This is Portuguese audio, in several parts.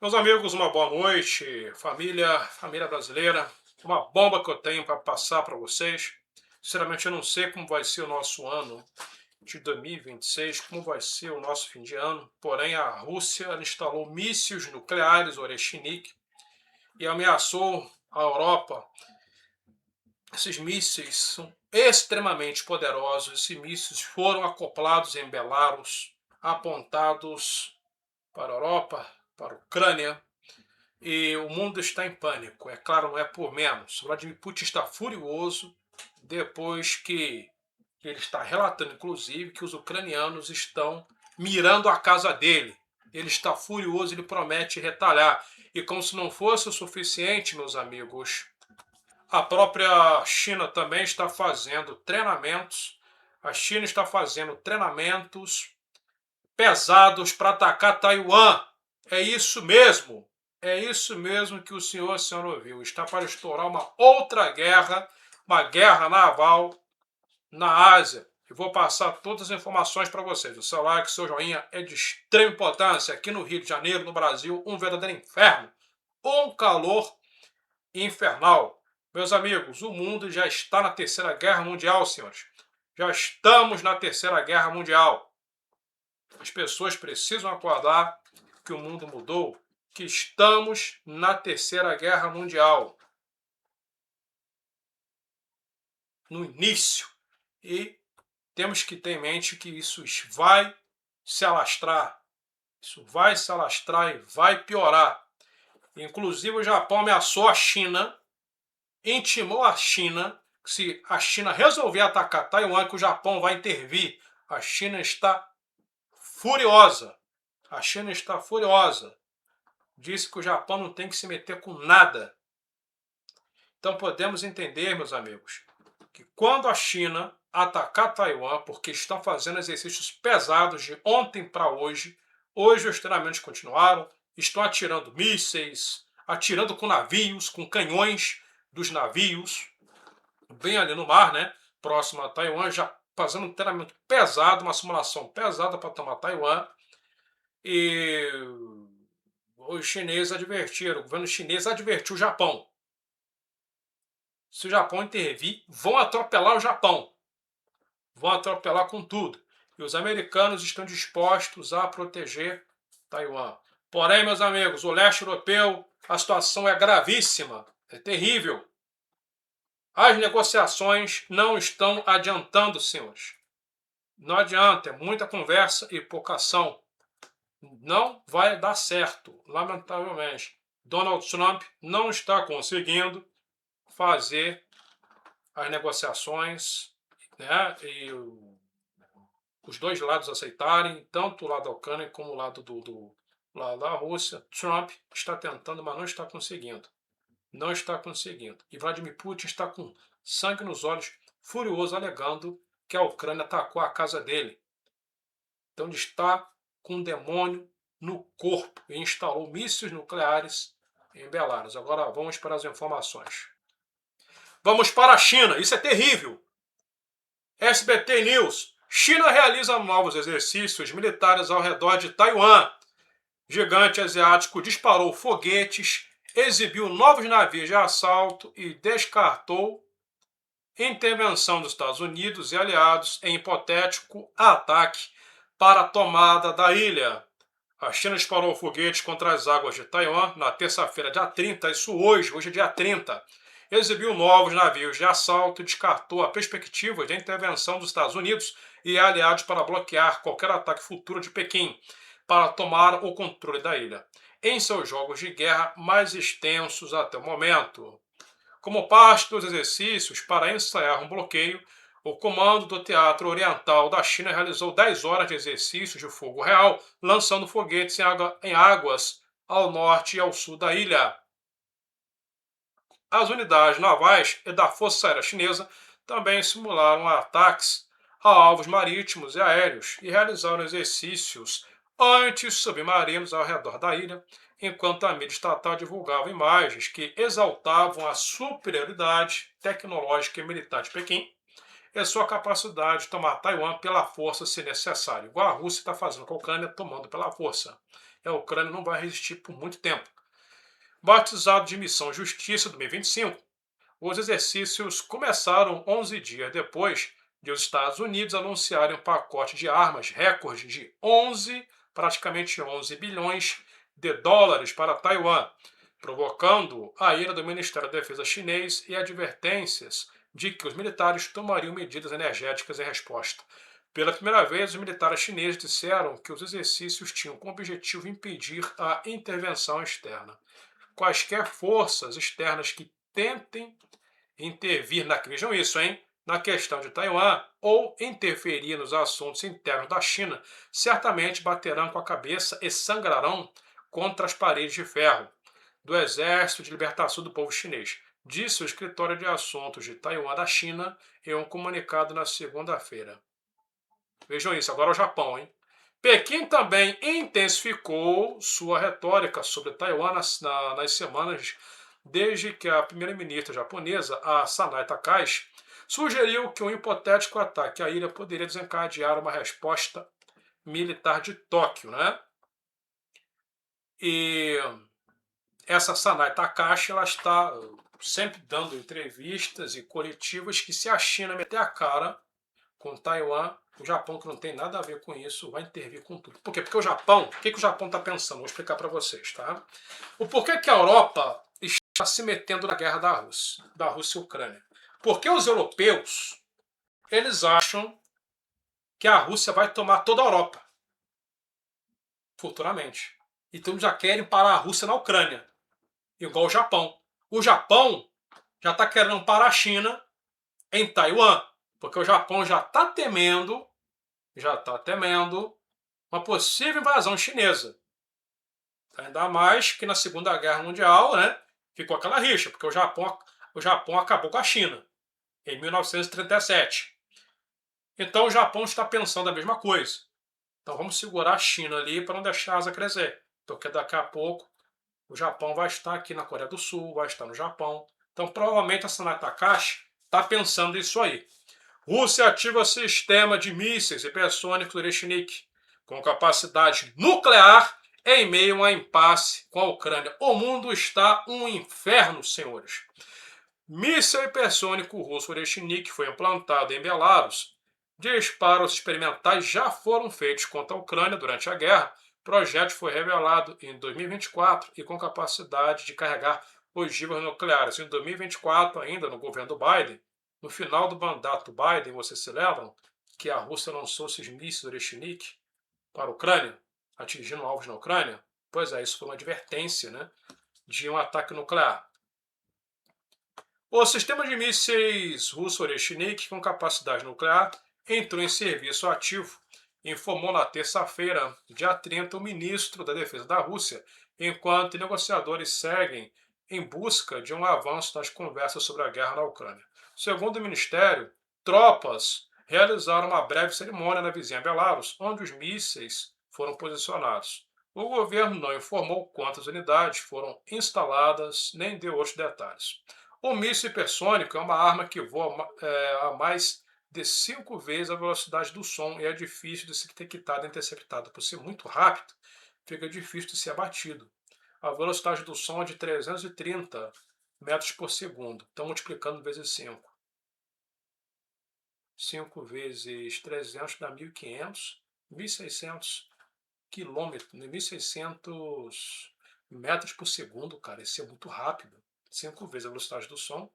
Meus amigos, uma boa noite, família brasileira. Uma bomba que eu tenho para passar para vocês. Sinceramente, eu não sei como vai ser o nosso ano de 2026, como vai ser o nosso fim de ano. Porém, a Rússia ela instalou mísseis nucleares Oreshnik e ameaçou a Europa. Esses mísseis são extremamente poderosos. Esses mísseis foram acoplados em Belarus, apontados para a Europa, para a Ucrânia. E o mundo está em pânico. É claro, não é por menos. Vladimir Putin está furioso depois que ele está relatando, inclusive, que os ucranianos estão mirando a casa dele. Ele está furioso, ele promete retalhar. E como se não fosse o suficiente, meus amigos, a própria China também está fazendo treinamentos. A China está fazendo treinamentos pesados para atacar Taiwan. É isso mesmo. É isso mesmo que o senhor ouviu. Está para estourar uma outra guerra, uma guerra naval na Ásia. E vou passar todas as informações para vocês. O seu like, o seu joinha é de extrema importância. Aqui no Rio de Janeiro, no Brasil, um verdadeiro inferno. Um calor infernal. Meus amigos, o mundo já está na Terceira Guerra Mundial, senhores. Já estamos na Terceira Guerra Mundial. As pessoas precisam acordar que o mundo mudou, que estamos na Terceira Guerra Mundial. No início. E temos que ter em mente que isso vai se alastrar. Isso vai se alastrar e vai piorar. Inclusive o Japão ameaçou a China, intimou a China, que se a China resolver atacar Taiwan, que o Japão vai intervir. A China está furiosa. A China está furiosa. Disse que o Japão não tem que se meter com nada. Então podemos entender, meus amigos, que quando a China atacar Taiwan, porque estão fazendo exercícios pesados de ontem para hoje, hoje os treinamentos continuaram, estão atirando mísseis, atirando com navios, com canhões dos navios, bem ali no mar, né? Próximo a Taiwan, já fazendo um treinamento pesado, uma simulação pesada para tomar Taiwan. E os chineses advertiram, o governo chinês advertiu o Japão. Se o Japão intervir, vão atropelar o Japão. Vão atropelar com tudo. E os americanos estão dispostos a proteger Taiwan. Porém, meus amigos, o leste europeu, a situação é gravíssima, é terrível. As negociações não estão adiantando, senhores. Não adianta, é muita conversa e pouca ação. Não vai dar certo, lamentavelmente. Donald Trump não está conseguindo fazer as negociações, né, e os dois lados aceitarem, tanto o lado da Ucrânia como o lado lado da Rússia. Trump está tentando, mas não está conseguindo. Não está conseguindo. E Vladimir Putin está com sangue nos olhos, furioso, alegando que a Ucrânia atacou a casa dele. Então ele está com um demônio no corpo e instalou mísseis nucleares em Belarus. Agora vamos para as informações. Vamos para a China. Isso é terrível. SBT News. China realiza novos exercícios militares ao redor de Taiwan. Gigante asiático disparou foguetes, exibiu novos navios de assalto e descartou intervenção dos Estados Unidos e aliados em hipotético ataque para a tomada da ilha. A China disparou foguetes contra as águas de Taiwan na terça-feira, dia 30, isso hoje é dia 30. Exibiu novos navios de assalto e descartou a perspectiva de intervenção dos Estados Unidos e aliados para bloquear qualquer ataque futuro de Pequim para tomar o controle da ilha, em seus jogos de guerra mais extensos até o momento. Como parte dos exercícios para ensaiar um bloqueio, o Comando do Teatro Oriental da China realizou 10 horas de exercícios de fogo real, lançando foguetes em águas ao norte e ao sul da ilha. As unidades navais e da Força Aérea Chinesa também simularam ataques a alvos marítimos e aéreos e realizaram exercícios antissubmarinos ao redor da ilha, enquanto a mídia estatal divulgava imagens que exaltavam a superioridade tecnológica e militar de Pequim e sua capacidade de tomar Taiwan pela força se necessário, igual a Rússia está fazendo com a Ucrânia, tomando pela força. a Ucrânia não vai resistir por muito tempo. Batizado de Missão Justiça 2025, os exercícios começaram 11 dias depois de os Estados Unidos anunciarem um pacote de armas recorde de praticamente 11 bilhões de dólares para Taiwan, provocando a ira do Ministério da Defesa chinês e advertências de que os militares tomariam medidas energéticas em resposta. Pela primeira vez, os militares chineses disseram que os exercícios tinham como objetivo impedir a intervenção externa. Quaisquer forças externas que tentem intervir vejam isso, hein? Na questão de Taiwan ou interferir nos assuntos internos da China, certamente baterão com a cabeça e sangrarão contra as paredes de ferro do Exército de Libertação do Povo Chinês, disse o Escritório de Assuntos de Taiwan da China em um comunicado na segunda-feira. Vejam isso, agora o Japão, hein? Pequim também intensificou sua retórica sobre Taiwan nas semanas desde que a primeira-ministra japonesa, a Sanai Takahashi, sugeriu que um hipotético ataque à ilha poderia desencadear uma resposta militar de Tóquio, né? E essa Sanai Takahashi, ela está sempre dando entrevistas e coletivas que, se a China meter a cara com Taiwan, o Japão, que não tem nada a ver com isso, vai intervir com tudo. Por quê? Porque o Japão, o que o Japão está pensando? Vou explicar para vocês, tá? O porquê que a Europa está se metendo na guerra da Rússia e Ucrânia. Porque os europeus, eles acham que a Rússia vai tomar toda a Europa, futuramente. Então já querem parar a Rússia na Ucrânia, igual o Japão. O Japão já está querendo parar a China em Taiwan, porque o Japão já está temendo uma possível invasão chinesa. Ainda mais que na Segunda Guerra Mundial, né, ficou aquela rixa, porque o Japão acabou com a China em 1937. Então o Japão está pensando a mesma coisa. Então vamos segurar a China ali para não deixar a asa crescer, porque daqui a pouco o Japão vai estar aqui na Coreia do Sul, vai estar no Japão. Então provavelmente a Sanai Takahashi está pensando isso aí. Rússia ativa sistema de mísseis hipersônicos Oreshnik com capacidade nuclear em meio a impasse com a Ucrânia. O mundo está um inferno, senhores. Míssil hipersônico russo Oreshnik foi implantado em Belarus. Disparos experimentais já foram feitos contra a Ucrânia durante a guerra. O projeto foi revelado em 2024 e com capacidade de carregar ogivas nucleares. Em 2024, ainda no governo do Biden, no final do mandato do Biden, vocês se lembram que a Rússia lançou esses mísseis Oreshnik para a Ucrânia, atingindo alvos na Ucrânia? Pois é, isso foi uma advertência, né, de um ataque nuclear. O sistema de mísseis russo Oreshnik com capacidade nuclear entrou em serviço ativo, informou na terça-feira, dia 30, o ministro da Defesa da Rússia, enquanto negociadores seguem em busca de um avanço nas conversas sobre a guerra na Ucrânia. Segundo o ministério, tropas realizaram uma breve cerimônia na vizinha Belarus, onde os mísseis foram posicionados. O governo não informou quantas unidades foram instaladas, nem deu outros detalhes. O míssil hipersônico é uma arma que voa a mais de 5 vezes a velocidade do som e é difícil de ser detectado e interceptado. Por ser muito rápido, fica difícil de ser abatido. A velocidade do som é de 330 metros por segundo. Então, multiplicando vezes 5. 5 vezes 300 dá 1.500. 1.600 quilômetros, 1.600 metros por segundo, cara. Isso é muito rápido. 5 vezes a velocidade do som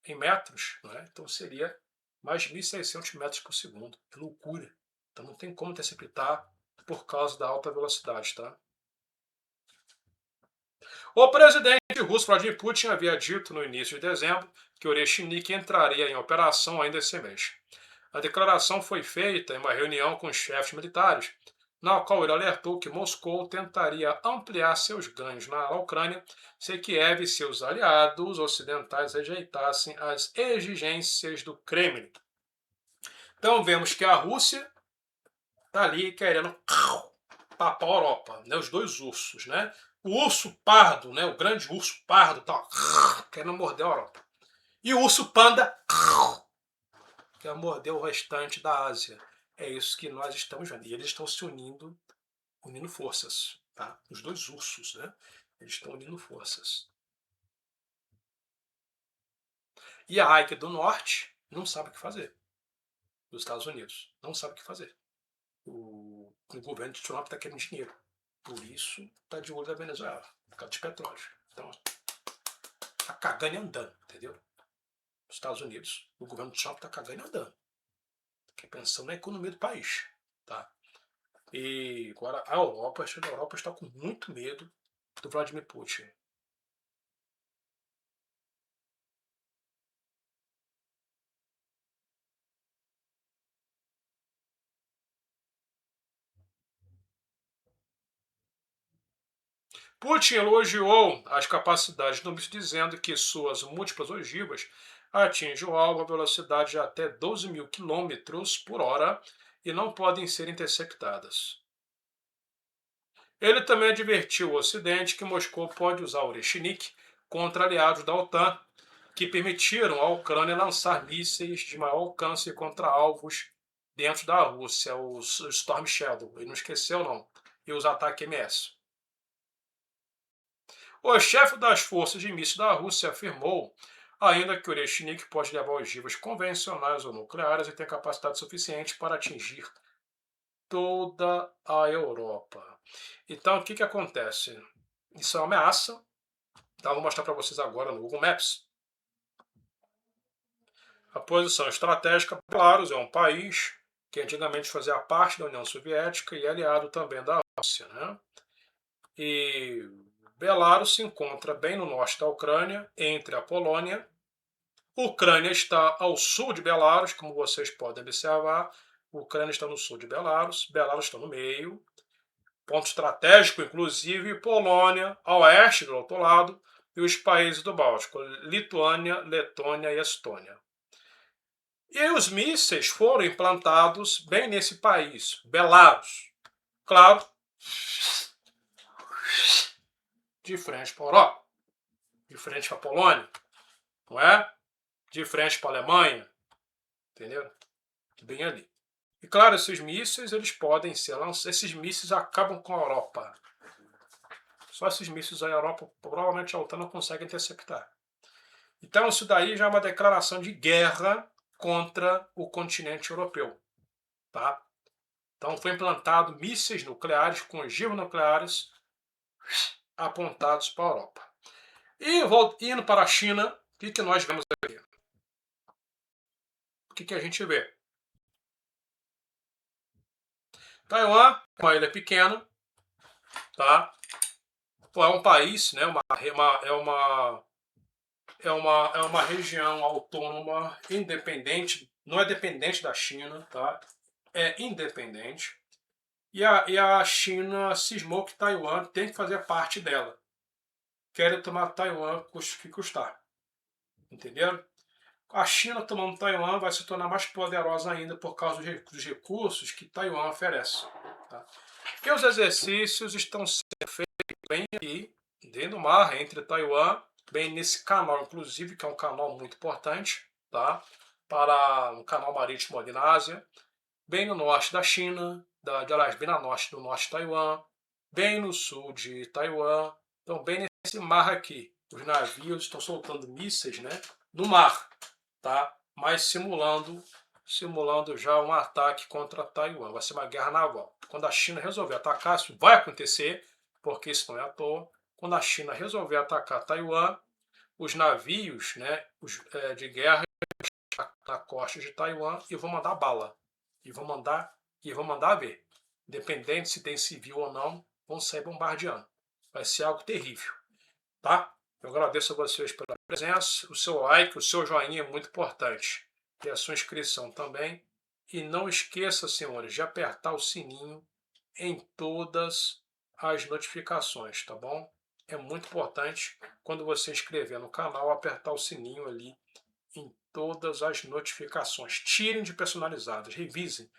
em metros, não é? Então seria mais de 1.600 metros por segundo. Que loucura. Então não tem como interceptar por causa da alta velocidade, tá? O presidente russo Vladimir Putin havia dito no início de dezembro que Oreshnik entraria em operação ainda esse mês. A declaração foi feita em uma reunião com os chefes militares, na qual ele alertou que Moscou tentaria ampliar seus ganhos na Ucrânia se Kiev e seus aliados ocidentais rejeitassem as exigências do Kremlin. Então vemos que a Rússia está ali querendo papar a Europa, né? Os dois ursos, né? O urso pardo, né? O grande urso pardo, tá, querendo morder a Europa. E o urso panda quer morder o restante da Ásia. É isso que nós estamos vendo. E eles estão se unindo unindo forças, tá? Os dois ursos, né? Eles estão unindo forças. E a Águia do Norte não sabe o que fazer. Dos Estados Unidos não sabe o que fazer. O governo de Trump está querendo dinheiro. Por isso, está de olho da Venezuela, por causa de petróleo. Então, está cagando e andando, entendeu? Os Estados Unidos, o governo de Trump está cagando e andando. Porque pensando na economia do país, tá? E agora a Europa está com muito medo do Vladimir Putin. Putin elogiou as capacidades do míssil, dizendo que suas múltiplas ogivas atingem o alvo a velocidade de até 12.000 km/h e não podem ser interceptadas. Ele também advertiu o Ocidente que Moscou pode usar o Oreshnik contra aliados da OTAN, que permitiram à Ucrânia lançar mísseis de maior alcance contra alvos dentro da Rússia, os Storm Shadow. Ele não esqueceu, não. E os ataques MS. O chefe das forças de mísseis da Rússia afirmou ainda que o Oreshnik pode levar ogivas convencionais ou nucleares e tem capacidade suficiente para atingir toda a Europa. Então, o que acontece? Isso é uma ameaça. Então, vou mostrar para vocês agora no Google Maps. A posição estratégica, Belarus é um país que antigamente fazia parte da União Soviética e é aliado também da Rússia, né? E Belarus se encontra bem no norte da Ucrânia, entre a Polônia. A Ucrânia está ao sul de Belarus, como vocês podem observar. A Ucrânia está no sul de Belarus, Belarus está no meio. Ponto estratégico, inclusive, Polônia, a oeste do outro lado, e os países do Báltico, Lituânia, Letônia e Estônia. E os mísseis foram implantados bem nesse país, Belarus. Claro, de frente para a Europa, de frente para a Polônia, não é? De frente para a Alemanha, entendeu? Bem ali. E claro, esses mísseis eles podem ser lançados, esses mísseis acabam com a Europa. Só esses mísseis a Europa, provavelmente a OTAN não consegue interceptar. Então isso daí já é uma declaração de guerra contra o continente europeu, tá? Então foi implantado mísseis nucleares com ogivas nucleares apontados para a Europa. E indo para a China, o que nós vemos aqui? O que a gente vê? Taiwan é uma ilha pequena, tá? É um país, né? É uma região autônoma, independente, não é dependente da China, tá? É independente. E a China cismou que Taiwan tem que fazer parte dela. Querem tomar Taiwan, custe que custar. Entenderam? A China tomando Taiwan vai se tornar mais poderosa ainda por causa dos recursos que Taiwan oferece. Tá? E os exercícios estão sendo feitos bem aqui, dentro do mar, entre Taiwan, bem nesse canal, inclusive, que é um canal muito importante, tá? Para um canal marítimo ali na Ásia, bem no norte da China, aliás, bem no norte do norte de Taiwan, bem no sul de Taiwan. Então, bem nesse mar aqui, os navios estão soltando mísseis, né, no mar, tá? Mas simulando já um ataque contra Taiwan. Vai ser uma guerra naval. Quando a China resolver atacar, isso vai acontecer, porque isso não é à toa. Quando a China resolver atacar Taiwan, os navios, né, de guerra na costa de Taiwan e vão mandar bala. E vão mandar ver. Independente se tem civil ou não, vão sair bombardeando. Vai ser algo terrível, tá? Eu agradeço a vocês pela presença, o seu like, o seu joinha é muito importante. E a sua inscrição também. E não esqueça, senhores, de apertar o sininho em todas as notificações, tá bom? É muito importante quando você inscrever no canal, apertar o sininho ali em todas as notificações. Tirem de personalizadas, revisem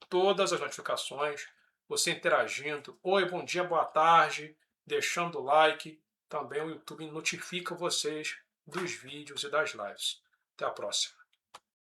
todas as notificações, você interagindo, oi, bom dia, boa tarde, deixando o like, também o YouTube notifica vocês dos vídeos e das lives. Até a próxima.